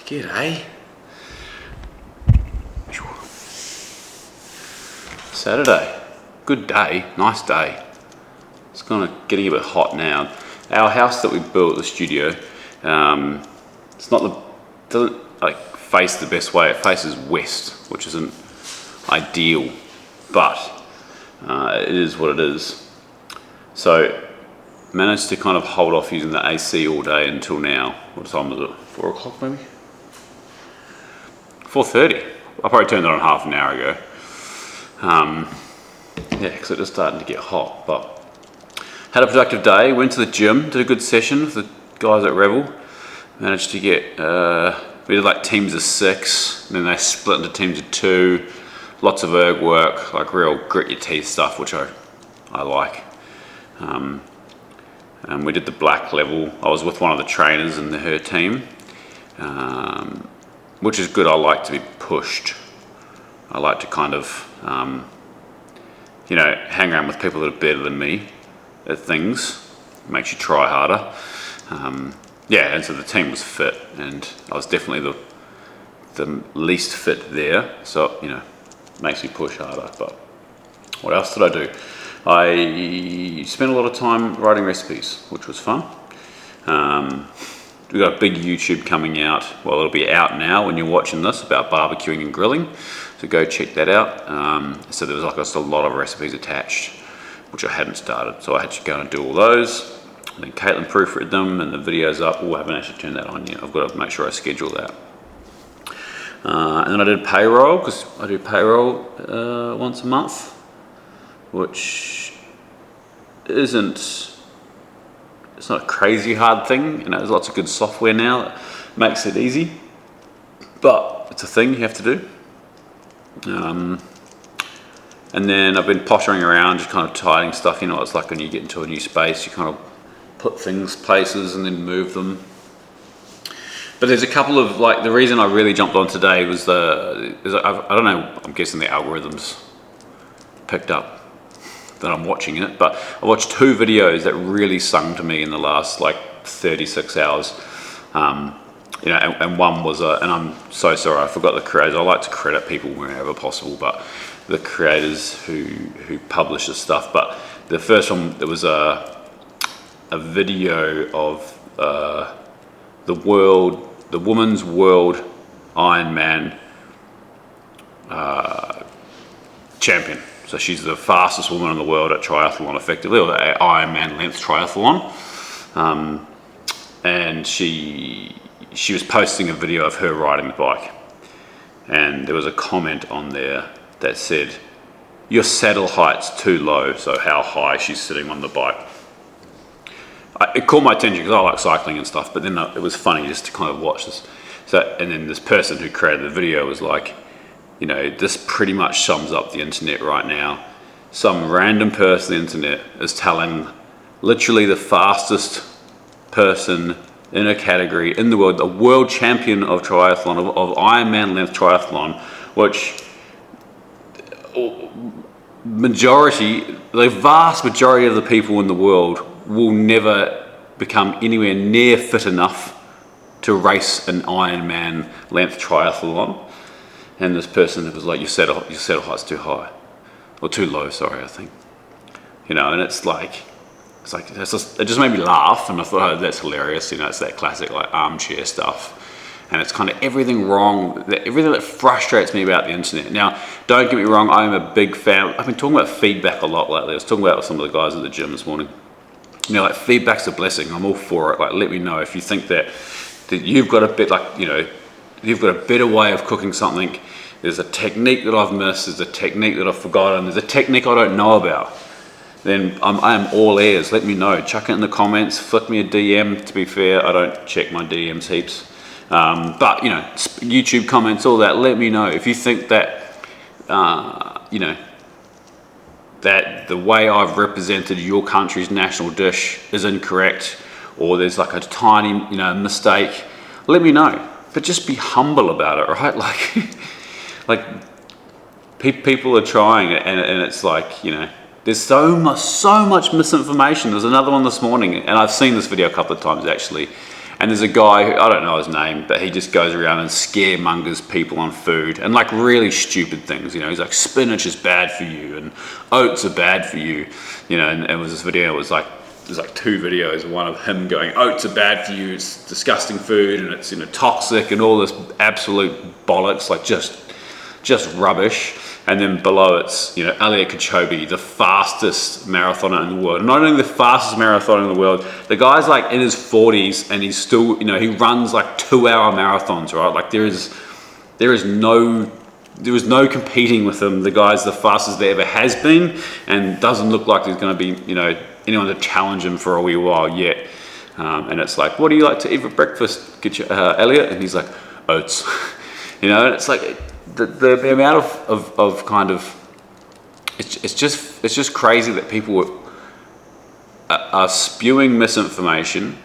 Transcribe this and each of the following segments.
G'day. Saturday. Good day, nice day. It's kind of getting a bit hot now. Our house that we built, the studio, it's not doesn't like face the best way. It faces west, which isn't ideal, but it is what it is. So managed to kind of hold off using the AC all day until now. What time is it? 4 o'clock maybe? 4:30. I probably turned it on half an hour ago. Yeah, because it is starting to get hot. But had a productive day. Went to the gym. Did a good session with the guys at Rebel. Managed to get. We did like teams of 6, and then they split into teams of 2. Lots of erg work, like real grit your teeth stuff, which I like. And we did the black level. I was with one of the trainers in her team, which is good. I like to be pushed. I like to kind of, hang around with people that are better than me at things. It makes you try harder. And so the team was fit, and I was definitely the least fit there. So, makes me push harder. But what else did I do? I spent a lot of time writing recipes, which was fun. We've got a big YouTube coming out. Well, it'll be out now when you're watching this, about barbecuing and grilling. So go check that out. So there was like just a lot of recipes attached, which I hadn't started. So I had to go and do all those. And then Caitlin proofread them, and the video's up. Oh, I haven't actually turned that on yet. I've got to make sure I schedule that. And then I did payroll, because I do payroll once a month, which it's not a crazy hard thing. There's lots of good software now that makes it easy, but it's a thing you have to do. And then I've been pottering around, just kind of tidying stuff. It's like when you get into a new space, you kind of put things places and then move them. But there's a couple of, the reason I really jumped on today was I don't know, I'm guessing the algorithms picked up that I'm watching it, but I watched 2 videos that really sung to me in the last 36 hours. And one was, and I'm so sorry, I forgot the creators. I like to credit people wherever possible, but the creators who publish this stuff. But the first one, there was a video of the women's world Ironman champion. So she's the fastest woman in the world at triathlon, effectively, or the Ironman length triathlon. And she was posting a video of her riding the bike, and there was a comment on there that said, "Your saddle height's too low," so how high she's sitting on the bike. It caught my attention because I like cycling and stuff, but then it was funny just to kind of watch this. And then this person who created the video was like, this pretty much sums up the internet right now. Some random person on the internet is telling literally the fastest person in a category in the world, the world champion of triathlon, of Ironman length triathlon, which the vast majority of the people in the world will never become anywhere near fit enough to race an Ironman length triathlon. And this person was like, your saddle height's too high, or too low, sorry, I think. And it just made me laugh, and I thought, oh, that's hilarious. It's that classic armchair stuff. And it's kind of everything that frustrates me about the internet. Now, don't get me wrong, I'm a big fan. I've been talking about feedback a lot lately. I was talking about it with some of the guys at the gym this morning. Feedback's a blessing. I'm all for it. Let me know if you think that you've got a bit, you've got a better way of cooking something. There's a technique that I've missed. There's a technique that I've forgotten. There's a technique I don't know about. Then I am all ears. Let me know. Chuck it in the comments. Flick me a DM. To be fair, I don't check my DMs heaps. But YouTube comments, all that. Let me know if you think that that the way I've represented your country's national dish is incorrect, or there's a tiny mistake. Let me know. But just be humble about it, right? People are trying it, and it's there's so much misinformation. There's another one this morning, and I've seen this video a couple of times actually, And there's a guy who, I don't know his name, but he just goes around and scaremongers people on food and like really stupid things. You know, he's like, spinach is bad for you and oats are bad for you. You know, and it was this video. It was like, there's like 2 videos. One of him going, oats are bad for you. It's disgusting food and it's, you know, toxic and all this absolute bollocks, like just rubbish. And then below it's, you know, Elliot Kipchoge, the fastest marathoner in the world. Not only the fastest marathoner in the world, the guy's like in his 40s and he's still, you know, he runs like 2-hour marathons, right? Like there was no competing with him. The guy's the fastest there ever has been, and doesn't look like there's going to be, you know, anyone to challenge him for a wee while yet. And it's like, what do you like to eat for breakfast, Elliot? And he's like, oats. You know, and it's like, the amount of kind of, it's just crazy that people are spewing misinformation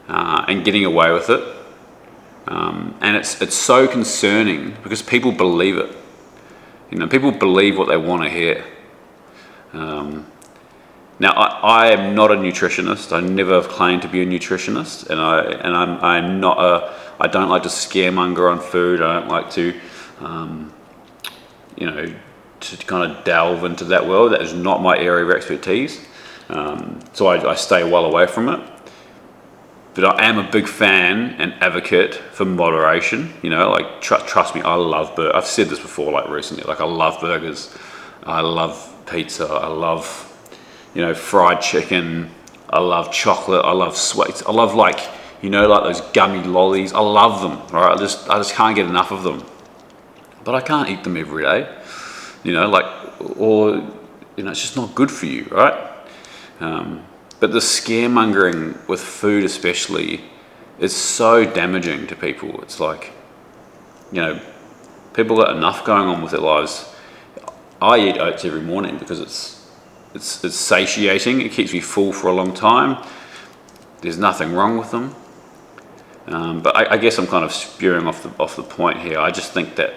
and getting away with it, and it's so concerning because people believe it. You know, people believe what they want to hear. Now, I am not a nutritionist. I never have claimed to be a nutritionist, and I'm not I don't like to scaremonger on food. I don't like to you know, to kind of delve into that world. That is not my area of expertise. So I stay well away from it. But I am a big fan and advocate for moderation. You know, like trust me, I love burgers. I've said this before, like recently, like I love burgers. I love pizza. I love, you know, fried chicken. I love chocolate. I love sweets. I love, like, you know, like those gummy lollies. I love them. All right, I just can't get enough of them. But I can't eat them every day, you know, like, or, you know, it's just not good for you, right? But the scaremongering with food especially is so damaging to people. It's like, you know, people got enough going on with their lives. I eat oats every morning because it's satiating. It keeps me full for a long time. There's nothing wrong with them. But I guess I'm kind of spewing off the point here. I just think that,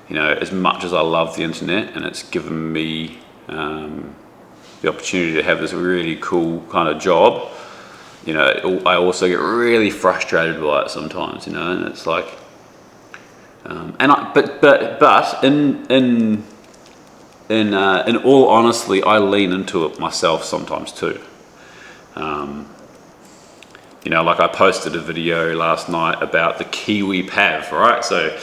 you know, as much as I love the internet and it's given me the opportunity to have this really cool kind of job, you know, I also get really frustrated by it sometimes, you know, and it's like, but in all honesty, I lean into it myself sometimes too. You know, like I posted a video last night about the kiwi pav, right? So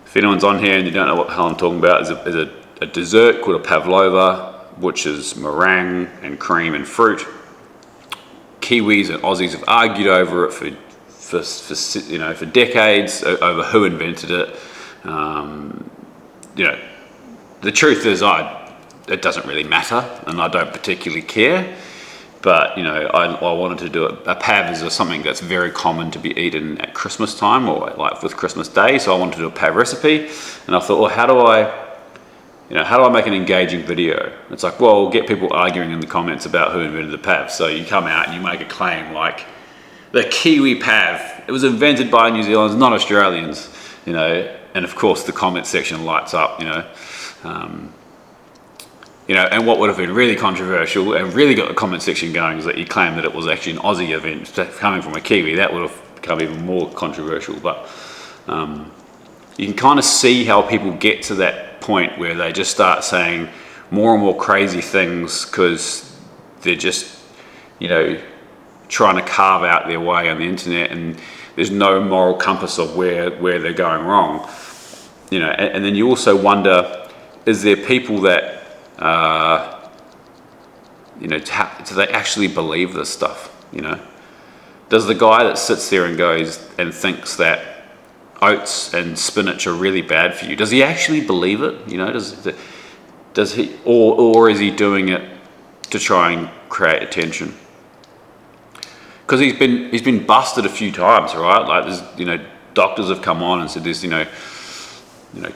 if anyone's on here and you don't know what the hell I'm talking about, is a dessert called a pavlova, which is meringue and cream and fruit. Kiwis and Aussies have argued over it for decades over who invented it. You know, the truth is, it doesn't really matter, and I don't particularly care. But, you know, I wanted to do it. A pav is something that's very common to be eaten at Christmas time or like with Christmas Day. So I wanted to do a pav recipe, and I thought, well, how do I make an engaging video? It's like, well, we'll get people arguing in the comments about who invented the pav. So you come out and you make a claim like, the kiwi pav, it was invented by New Zealanders, not Australians, you know. And of course, the comment section lights up, you know. You know, and what would have been really controversial and really got the comment section going is that you claim that it was actually an Aussie event coming from a Kiwi. That would have become even more controversial. But you can kind of see how people get to that point where they just start saying more and more crazy things because they're just, you know, trying to carve out their way on the internet, and there's no moral compass of where they're going wrong. You know, and then you also wonder, is there people that you know, do they actually believe this stuff? You know, does the guy that sits there and goes and thinks that oats and spinach are really bad for you, does he actually believe it? You know, does he, or is he doing it to try and create attention? Because he's been busted a few times, right? Like, there's, you know, doctors have come on and said there's, you know,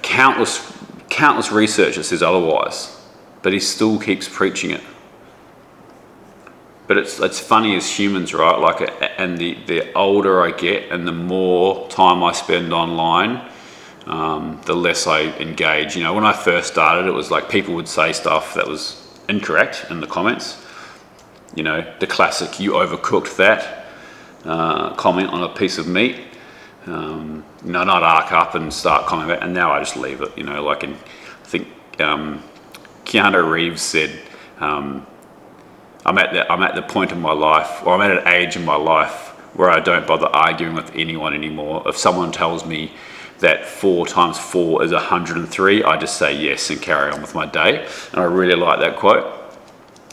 countless research that says otherwise. But he still keeps preaching it. But it's funny as humans, right? Like, and the older I get and the more time I spend online, the less I engage. You know, when I first started, it was like people would say stuff that was incorrect in the comments. You know, the classic, you overcooked that. comment on a piece of meat, not arc up and start commenting, and now I just leave it. Like, I think Keanu Reeves said, I'm at the point in my life, or I'm at an age in my life where I don't bother arguing with anyone anymore. If someone tells me that 4 times 4 is 103, I just say yes and carry on with my day. And I really like that quote.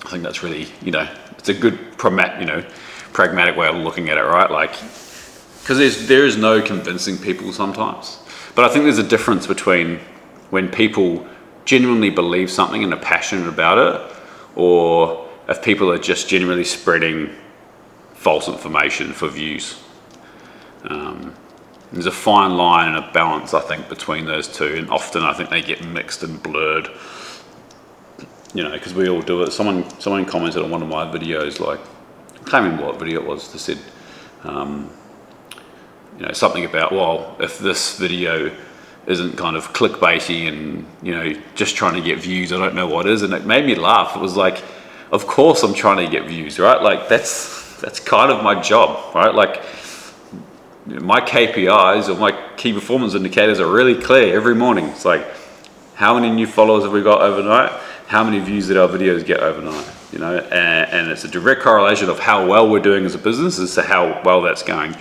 I think that's really, it's a good pragmatic way of looking at it, right? Like, because there is no convincing people sometimes. But I think there's a difference between when people genuinely believe something and are passionate about it, or if people are just genuinely spreading false information for views. There's a fine line and a balance, I think, between those two, and often I think they get mixed and blurred. Because we all do it. Someone commented on one of my videos, like, I can't remember what video it was. They said, something about, well, if this video isn't kind of clickbaity and just trying to get views, I don't know what is. And it made me laugh. It was like, of course I'm trying to get views, right? Like, that's kind of my job, right? Like, my KPIs, or my key performance indicators, are really clear every morning. It's like, how many new followers have we got overnight? How many views did our videos get overnight? And it's a direct correlation of how well we're doing as a business as to how well that's going.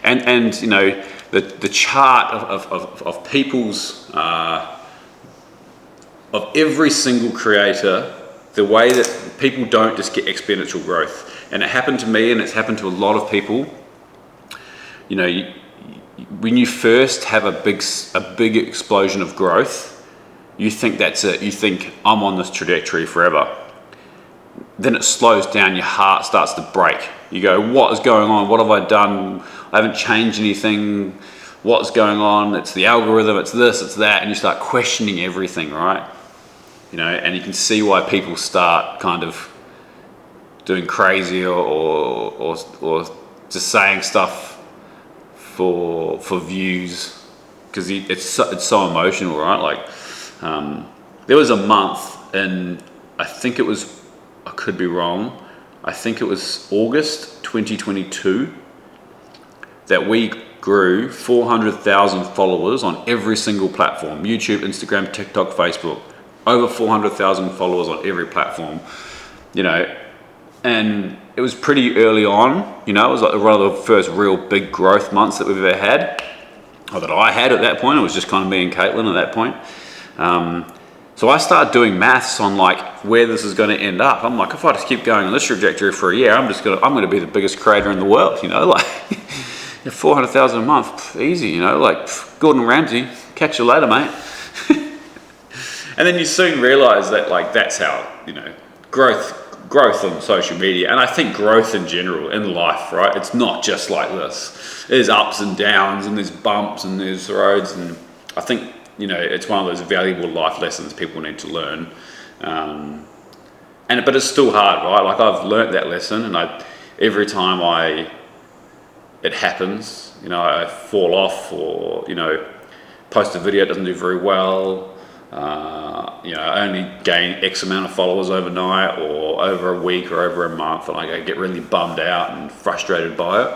And the chart of people's of every single creator, the way that people don't just get exponential growth. And it happened to me, and it's happened to a lot of people. When you first have a big explosion of growth, you think that's it. You think, I'm on this trajectory forever. Then it slows down, your heart starts to break. You go, what is going on? What have I done? I haven't changed anything. What's going on? It's the algorithm, it's this, it's that, and you start questioning everything, right? And you can see why people start kind of doing crazy or just saying stuff for views, because it's so emotional, right? Like, there was a month, and I think it was, I could be wrong, I think it was August 2022, that we grew 400,000 followers on every single platform: YouTube, Instagram, TikTok, Facebook. Over 400,000 followers on every platform, and it was pretty early on. It was like one of the first real big growth months that we've ever had, or that I had at that point. It was just kind of me and Caitlin at that point. So I started doing maths on like where this is going to end up. I'm like, if I just keep going on this trajectory for a year, I'm going to be the biggest creator in the world. Like 400,000 a month, easy. Like Gordon Ramsay, catch you later, mate. And then you soon realize that, like, that's how growth on social media, and I think growth in general in life, right? It's not just like this. There's ups and downs, and there's bumps, and there's roads, and I think it's one of those valuable life lessons people need to learn. But it's still hard, right? Like, I've learnt that lesson, and every time it happens, I fall off, or post a video, it doesn't do very well. I only gain X amount of followers overnight, or over a week, or over a month, and I get really bummed out and frustrated by it.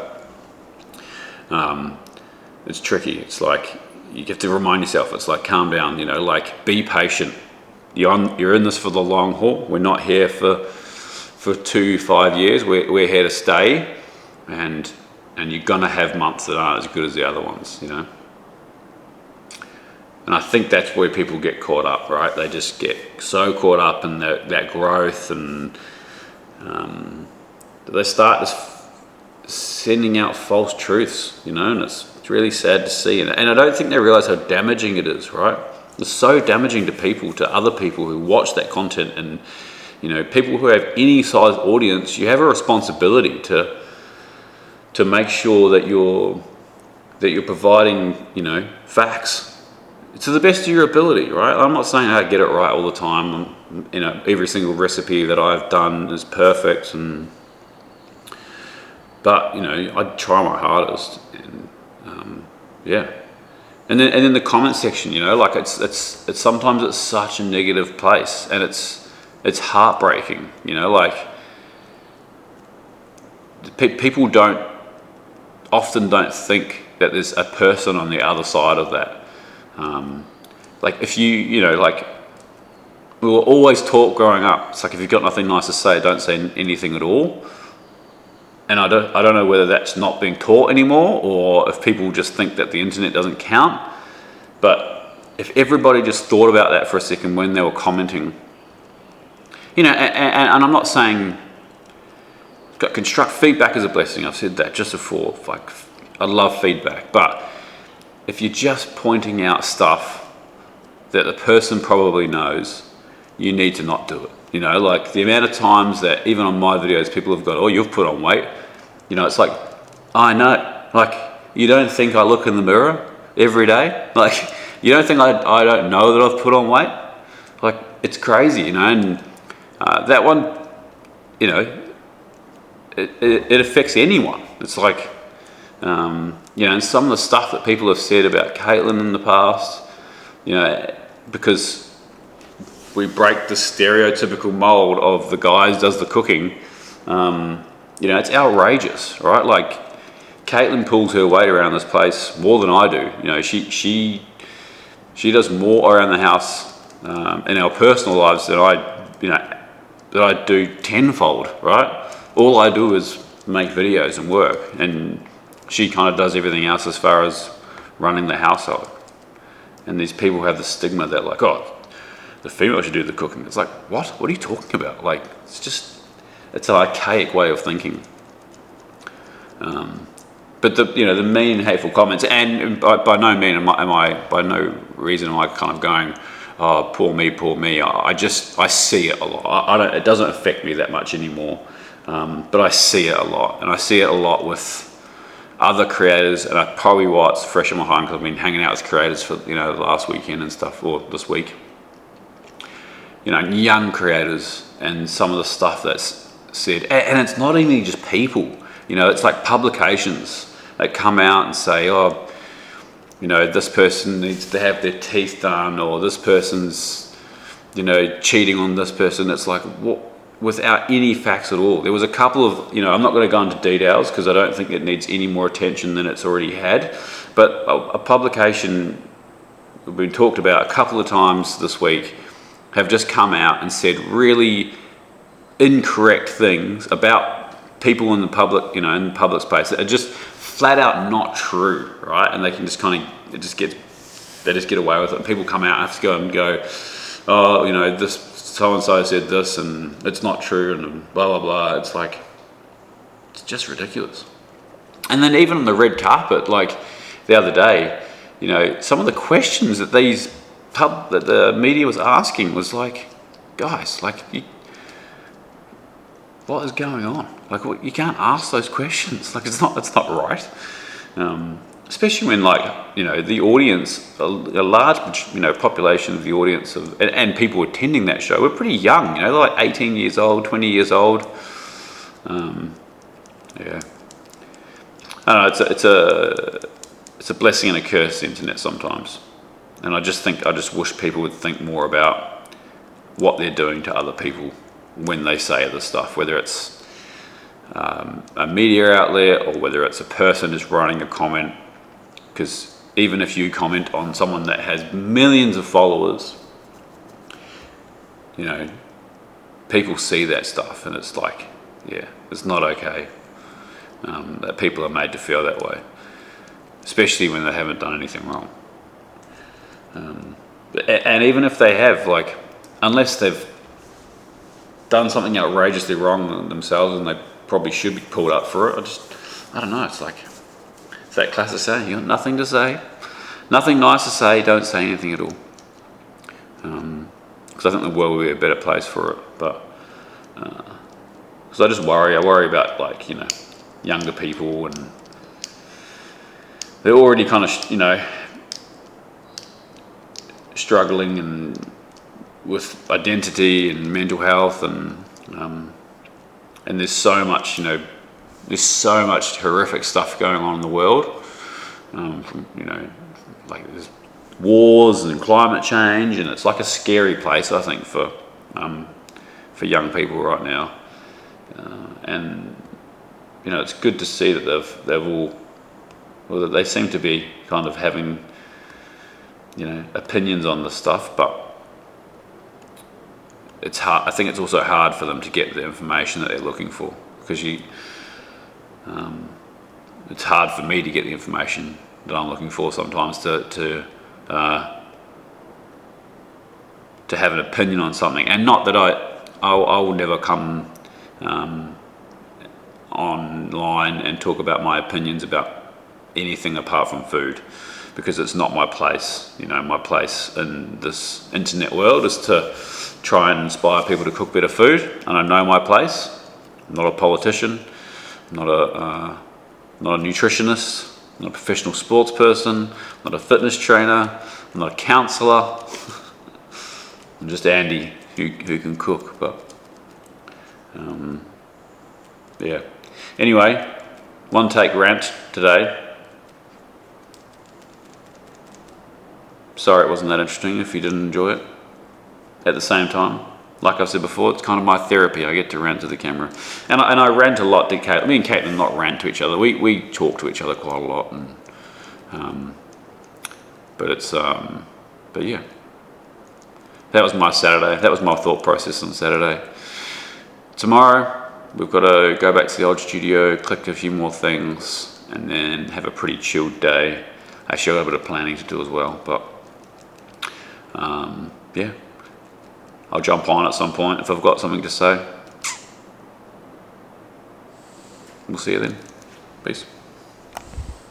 It's tricky. It's like, you have to remind yourself, it's like, calm down, like, be patient. You're in this for the long haul. We're not here for 2-5 years. We're here to stay, and you're gonna have months that aren't as good as the other ones, And I think that's where people get caught up, right? They just get so caught up in that growth, and they start just sending out false truths, and it's really sad to see. And I don't think they realize how damaging it is, right? It's so damaging to people, to other people who watch that content, and people who have any size audience. You have a responsibility to make sure that you're providing facts to the best of your ability, right? I'm not saying I get it right all the time. Every single recipe that I've done is perfect, but I try my hardest, and And then the comment section, like it's sometimes it's such a negative place, and it's heartbreaking, like people don't often don't think that there's a person on the other side of that. Like if you know, like we were always taught growing up, it's like if you've got nothing nice to say, don't say anything at all. And I don't know whether that's not being taught anymore, or if people just think that the internet doesn't count. But if everybody just thought about that for a second when they were commenting, you know, and I'm not saying construct feedback is a blessing. I've said that just before. Like, I love feedback, but if you're just pointing out stuff that the person probably knows, you need to not do it. You know, like the amount of times that even on my videos, people have got, oh, you've put on weight. You know, it's like, I know. Like, you don't think I look in the mirror every day? Like, you don't think I don't know that I've put on weight? Like, it's crazy, you know. And that one, you know, it affects anyone. It's like, you know, and some of the stuff that people have said about Caitlin in the past, you know, because we break the stereotypical mold of the guy who does the cooking. You know, it's outrageous, right? Like, Caitlin pulls her weight around this place more than I do. You know, she does more around the house in our personal lives than I do tenfold, right? All I do is make videos and work, and she kind of does everything else as far as running the household. And these people have the stigma that, like, oh, the female should do the cooking. It's like, what? What are you talking about? Like, it's an archaic way of thinking. But the mean, hateful comments, and by no mean by no reason am I kind of going, oh, poor me, poor me. I see it a lot. It doesn't affect me that much anymore, but I see it a lot, and I see it a lot with other creators, and probably why it's fresh in my mind because I've been hanging out with creators for the last weekend and stuff, or this week. You know, young creators, and some of the stuff that's said, and it's not even just people. You know, it's like publications that come out and say, oh, you know, this person needs to have their teeth done, or this person's, you know, cheating on this person. It's like, what? Without any facts at all. There was a couple of, you know, I'm not going to go into details because I don't think it needs any more attention than it's already had, but a publication we've been talked about a couple of times this week have just come out and said really incorrect things about people in the public, you know, in the public space that are just flat out not true, right? And they can just they just get away with it. And people come out and have to go and go, oh, you know, this so-and-so said this and it's not true and blah, blah, blah. It's like, it's just ridiculous. And then even on the red carpet, like the other day, you know, some of the questions that that the media was asking was like, guys, like, what is going on? Like, you can't ask those questions. Like, it's not right. Especially when, like, you know, the audience, a large, you know, population of the audience and people attending that show were pretty young. You know, they're like 18 years old, 20 years old. Yeah. I don't know. It's a blessing and a curse, the internet sometimes. And I just wish people would think more about what they're doing to other people when they say this stuff, whether it's a media outlet or whether it's a person who's writing a comment. Because even if you comment on someone that has millions of followers, you know, people see that stuff and it's like, yeah, it's not okay that people are made to feel that way, especially when they haven't done anything wrong. And even if they have, like, unless they've done something outrageously wrong themselves and they probably should be pulled up for it, I don't know, it's like, it's that classic saying, you got nothing to say, nothing nice to say, don't say anything at all. Because I think the world will be a better place for it, but because I worry about, like, you know, younger people, and they're already kind of, you know, struggling and with identity and mental health, and there's so much, you know, there's so much horrific stuff going on in the world, from, you know, like there's wars and climate change, and it's like a scary place, I think, for young people right now, and you know, it's good to see that they've all well, they seem to be kind of having, opinions on this stuff, but it's hard. I think it's also hard for them to get the information that they're looking for, because it's hard for me to get the information that I'm looking for sometimes to have an opinion on something. And not that I will never come online and talk about my opinions about anything apart from food, because it's not my place. My place in this internet world is to try and inspire people to cook better food, and I know my place. I'm not a politician, I'm not a nutritionist, I'm not a professional sports person, I'm not a fitness trainer, I'm not a counsellor. I'm just Andy who can cook. But yeah. Anyway, one take rant today. Sorry it wasn't that interesting if you didn't enjoy it. At the same time, like I've said before, it's kind of my therapy. I get to rant to the camera. And I rant a lot to Caitlin. Me and Caitlin not rant to each other. We talk to each other quite a lot. And but yeah. That was my Saturday. That was my thought process on Saturday. Tomorrow, we've got to go back to the old studio, collect a few more things, and then have a pretty chilled day. Actually, I've got a bit of planning to do as well, but yeah. I'll jump on at some point if I've got something to say. We'll see you then. Peace.